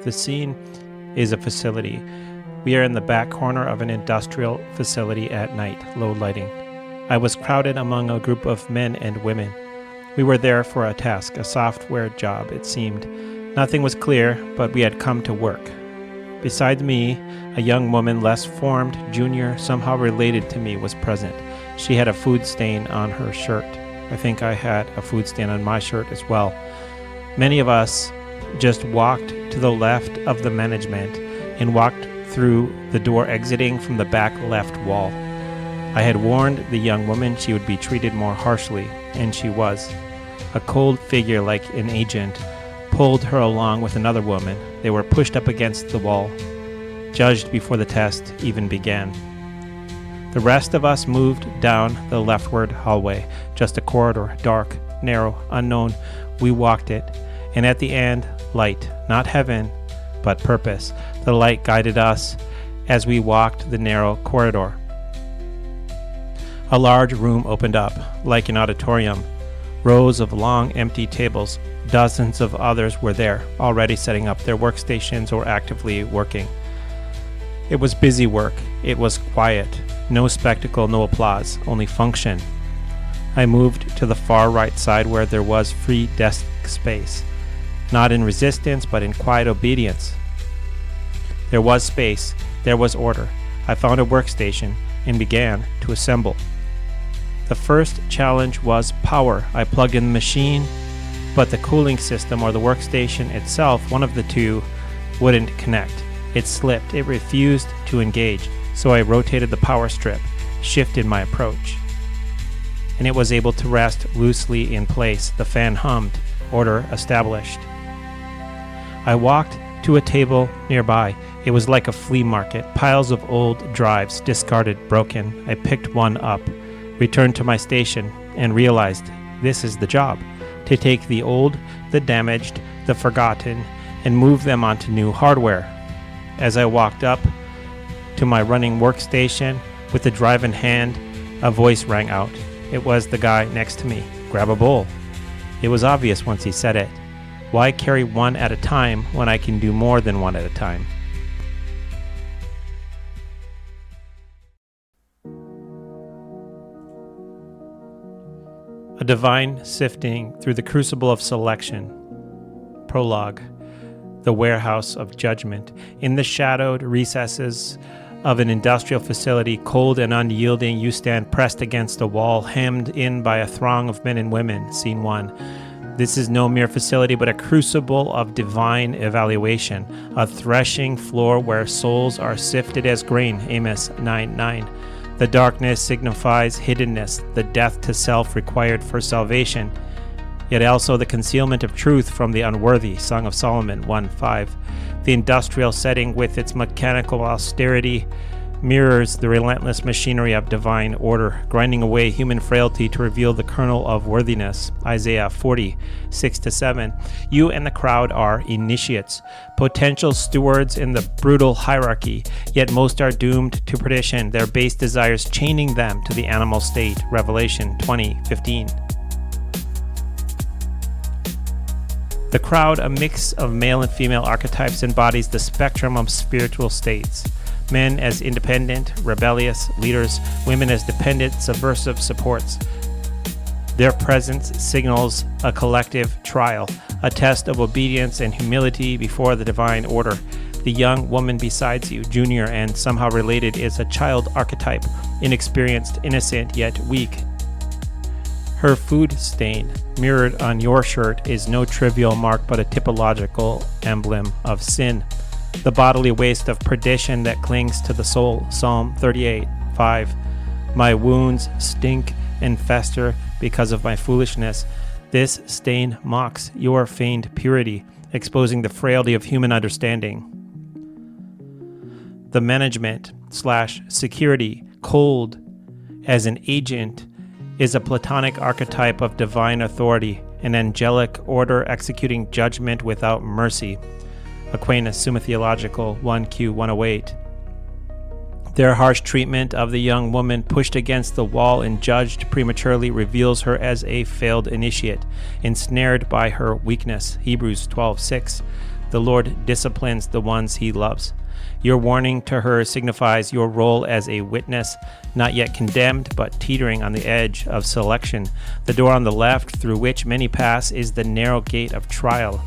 The scene is a facility. We are in the back corner of an industrial facility at night, low lighting. I was crowded among a group of men and women. We were there for a task, a software job, it seemed. Nothing was clear, but we had come to work. Beside me, a young woman, less formed, junior, somehow related to me, was present. She had a food stain on her shirt. I think I had a food stain on my shirt as well. Many of us just walked to the left of the management and walked through the door exiting from the back left wall. I had warned the young woman she would be treated more harshly, and she was. A cold figure like an agent pulled her along with another woman. They were pushed up against the wall, judged before the test even began. The rest of us moved down the leftward hallway, just a corridor, dark, narrow, unknown. We walked it, and at the end, light, not heaven, but purpose. The light guided us as we walked the narrow corridor. A large room opened up, like an auditorium. Rows of long, empty tables. Dozens of others were there, already setting up their workstations or actively working. It was busy work. It was quiet. No spectacle, no applause, only function. I moved to the far right side where there was free desk space. Not in resistance, but in quiet obedience. There was space. There was order. I found a workstation and began to assemble. The first challenge was power. I plugged in the machine, but the cooling system or the workstation itself, one of the two, wouldn't connect. It slipped. It refused to engage. So I rotated the power strip, shifted my approach, and it was able to rest loosely in place. The fan hummed. Order established. I walked to a table nearby. It was like a flea market. Piles of old drives, discarded, broken. I picked one up, returned to my station, and realized this is the job: to take the old, the damaged, the forgotten, and move them onto new hardware. As I walked up to my running workstation with the drive in hand, a voice rang out. It was the guy next to me. Grab a bowl. It was obvious once he said it. Why carry one at a time when I can do more than one at a time? A divine sifting through the crucible of selection. Prologue. The warehouse of judgment. In the shadowed recesses of an industrial facility, cold and unyielding, you stand pressed against a wall, hemmed in by a throng of men and women. Scene 1. This is no mere facility, but a crucible of divine evaluation, a threshing floor where souls are sifted as grain. Amos 9:9. The darkness signifies hiddenness, the death to self required for salvation, yet also the concealment of truth from the unworthy. Song of Solomon 1:5. The industrial setting with its mechanical austerity mirrors the relentless machinery of divine order, grinding away human frailty to reveal the kernel of worthiness. Isaiah 40:6-7. You and the crowd are initiates, potential stewards in the brutal hierarchy, yet most are doomed to perdition, their base desires chaining them to the animal state. Revelation 20:15. The crowd, a mix of male and female archetypes, embodies the spectrum of spiritual states. Men as independent, rebellious leaders, women as dependent, subversive supports. Their presence signals a collective trial, a test of obedience and humility before the divine order. The young woman beside you, junior and somehow related, is a child archetype, inexperienced, innocent, yet weak. Her food stain, mirrored on your shirt, is no trivial mark but a typological emblem of sin, the bodily waste of perdition that clings to the soul. Psalm 38:5. My wounds stink and fester because of my foolishness. This stain mocks your feigned purity, exposing the frailty of human understanding. The management/security, cold as an agent, is a Platonic archetype of divine authority, an angelic order executing judgment without mercy. Aquinas, Summa Theological 1Q 108. Their harsh treatment of the young woman pushed against the wall and judged prematurely reveals her as a failed initiate, ensnared by her weakness. Hebrews 12:6. The Lord disciplines the ones he loves. Your warning to her signifies your role as a witness, not yet condemned, but teetering on the edge of selection. The door on the left, through which many pass, is the narrow gate of trial.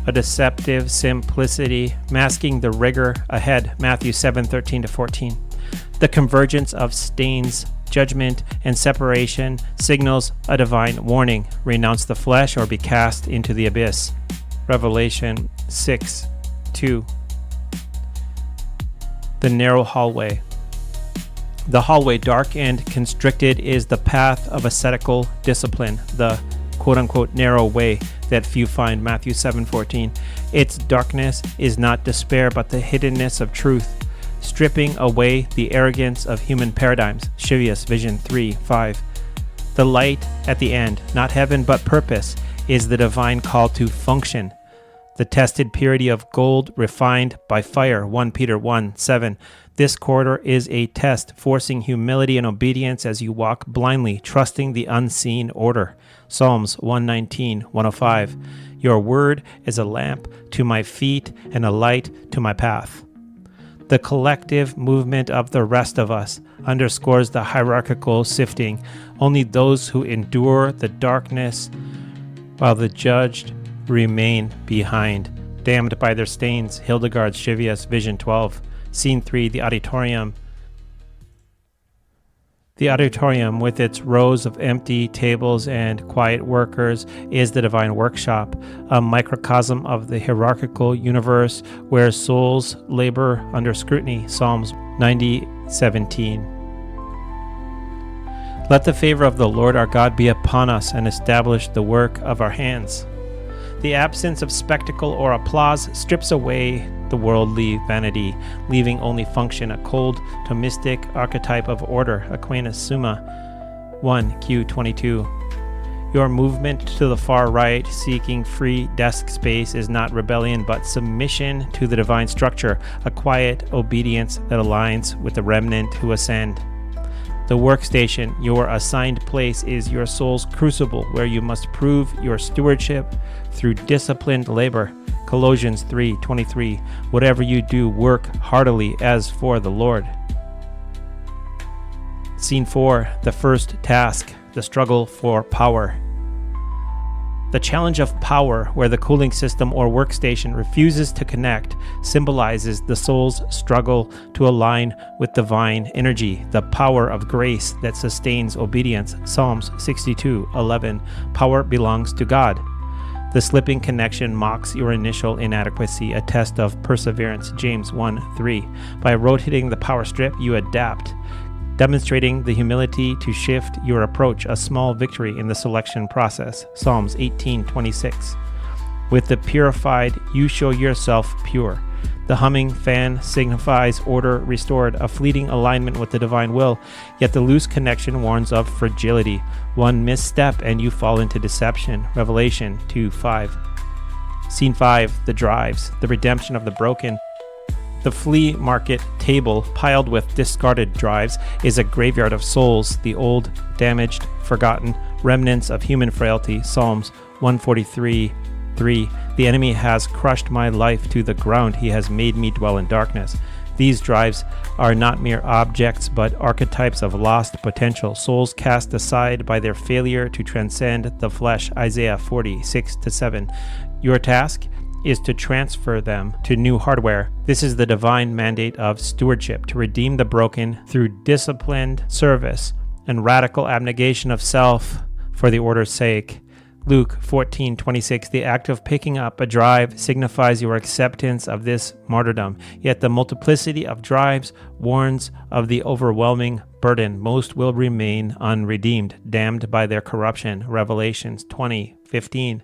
A deceptive simplicity, masking the rigor ahead. Matthew 7:13-14. The convergence of stains, judgment, and separation signals a divine warning. Renounce the flesh or be cast into the abyss. Revelation 6:2. The narrow hallway. The hallway, dark and constricted, is the path of ascetical discipline, the quote-unquote narrow way that few find. Matthew 7:14. Its darkness is not despair, but the hiddenness of truth, stripping away the arrogance of human paradigms. Shivius, Vision 3:5. The light at the end, not heaven but purpose, is the divine call to function. The tested purity of gold refined by fire. 1 Peter 1:7. This corridor is a test, forcing humility and obedience as you walk blindly, trusting the unseen order. Psalms 119:105. Your word is a lamp to my feet and a light to my path. The collective movement of the rest of us underscores the hierarchical sifting. Only those who endure the darkness while the judged remain behind. Damned by their stains. Hildegard's Shivius, Vision 12. Scene 3, the auditorium. The auditorium, with its rows of empty tables and quiet workers, is the divine workshop, a microcosm of the hierarchical universe where souls labor under scrutiny. Psalms 90:17. Let the favor of the Lord our God be upon us and establish the work of our hands. The absence of spectacle or applause strips away the worldly vanity, leaving only function, a cold Thomistic archetype of order. Aquinas, Summa 1Q22. Your movement to the far right, seeking free desk space, is not rebellion but submission to the divine structure, a quiet obedience that aligns with the remnant who ascend. The workstation, your assigned place, is your soul's crucible, where you must prove your stewardship through disciplined labor. Colossians 3:23. Whatever you do, work heartily as for the Lord. Scene 4, the first task, the struggle for power. The challenge of power, where the cooling system or workstation refuses to connect, symbolizes the soul's struggle to align with divine energy, the power of grace that sustains obedience. Psalms 62:11. Power belongs to God. The slipping connection mocks your initial inadequacy, a test of perseverance. James 1:3. By rotating the power strip, you adapt, demonstrating the humility to shift your approach, a small victory in the selection process. Psalms 18:26. With the purified, you show yourself pure. The humming fan signifies order restored, a fleeting alignment with the divine will, yet the loose connection warns of fragility. One misstep and you fall into deception. Revelation 2:5. Scene 5, the drives, the redemption of the broken. The flea market table, piled with discarded drives, is a graveyard of souls, the old, damaged, forgotten remnants of human frailty. Psalms 143:3. The enemy has crushed my life to the ground. He has made me dwell in darkness. These drives are not mere objects, but archetypes of lost potential, souls cast aside by their failure to transcend the flesh. Isaiah 40:6-7. Your task is to transfer them to new hardware. This is the divine mandate of stewardship, to redeem the broken through disciplined service and radical abnegation of self for the order's sake. Luke 14:26. The act of picking up a drive signifies your acceptance of this martyrdom, yet the multiplicity of drives warns of the overwhelming burden. Most will remain unredeemed, damned by their corruption. Revelations 20:15.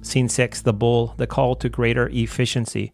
Scene 6, the bull, the call to greater efficiency.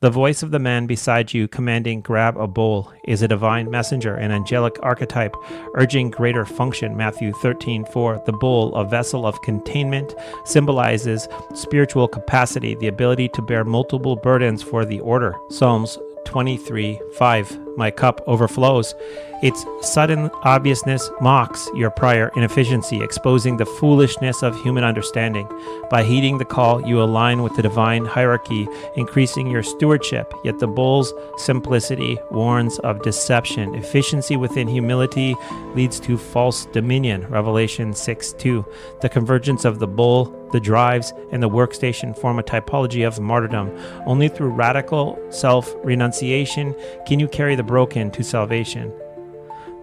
The voice of the man beside you commanding grab a bowl is a divine messenger, an angelic archetype urging greater function. Matthew 13:4. The bowl, a vessel of containment, symbolizes spiritual capacity, the ability to bear multiple burdens for the order. Psalms 23:5. My cup overflows. Its sudden obviousness mocks your prior inefficiency, exposing the foolishness of human understanding. By heeding the call, you align with the divine hierarchy, increasing your stewardship. Yet the bull's simplicity warns of deception. Efficiency within humility leads to false dominion. Revelation 6:2. The convergence of the bull, the drives, and the workstation form a typology of martyrdom. Only through radical self-renunciation can you carry the broken to salvation.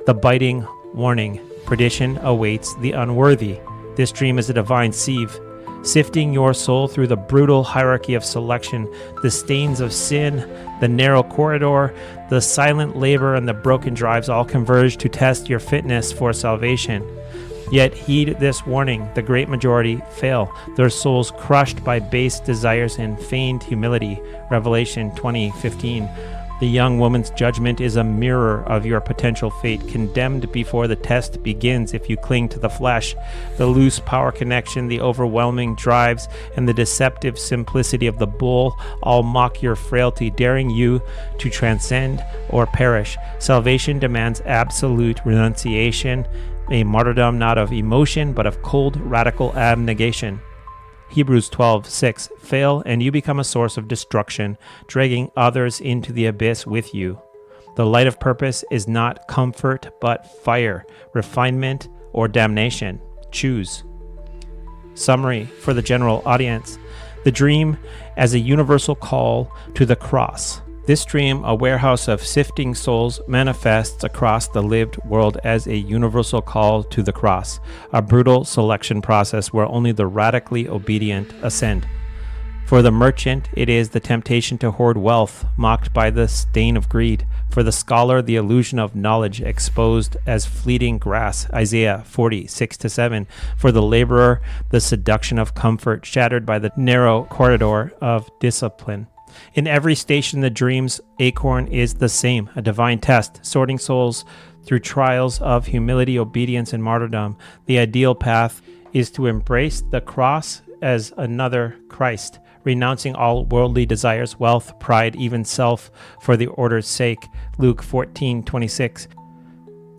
The biting warning. Perdition awaits the unworthy. This dream is a divine sieve, sifting your soul through the brutal hierarchy of selection, the stains of sin, the narrow corridor, the silent labor, and the broken drives all converge to test your fitness for salvation. Yet heed this warning, the great majority fail, their souls crushed by base desires and feigned humility. Revelation 20:15. The young woman's judgment is a mirror of your potential fate, condemned before the test begins if you cling to the flesh. The loose power connection, the overwhelming drives, and the deceptive simplicity of the bull all mock your frailty, daring you to transcend or perish. Salvation demands absolute renunciation, a martyrdom not of emotion, but of cold, radical abnegation. Hebrews 12:6. Fail, and you become a source of destruction, dragging others into the abyss with you. The light of purpose is not comfort, but fire, refinement, or damnation. Choose. Summary for the general audience. The dream as a universal call to the cross. This dream, a warehouse of sifting souls, manifests across the lived world as a universal call to the cross, a brutal selection process where only the radically obedient ascend. For the merchant, it is the temptation to hoard wealth, mocked by the stain of greed. For the scholar, the illusion of knowledge, exposed as fleeting grass. Isaiah 40:6-7. For the laborer, the seduction of comfort, shattered by the narrow corridor of discipline. In every station, the dream's acorn is the same, a divine test, sorting souls through trials of humility, obedience, and martyrdom. The ideal path is to embrace the cross as another Christ, renouncing all worldly desires, wealth, pride, even self, for the order's sake. Luke 14:26.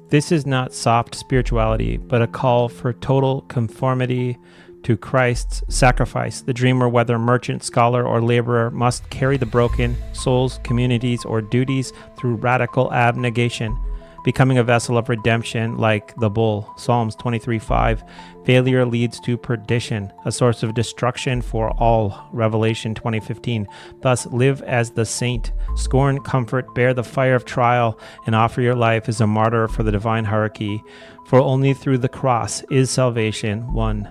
This is not soft spirituality, but a call for total conformity to Christ's sacrifice. The dreamer, whether merchant, scholar, or laborer, must carry the broken souls, communities, or duties through radical abnegation, becoming a vessel of redemption like the bull. Psalms 23:5. Failure leads to perdition, a source of destruction for all. Revelation 20:15. Thus live as the saint, scorn comfort, bear the fire of trial, and offer your life as a martyr for the divine hierarchy. For only through the cross is salvation won.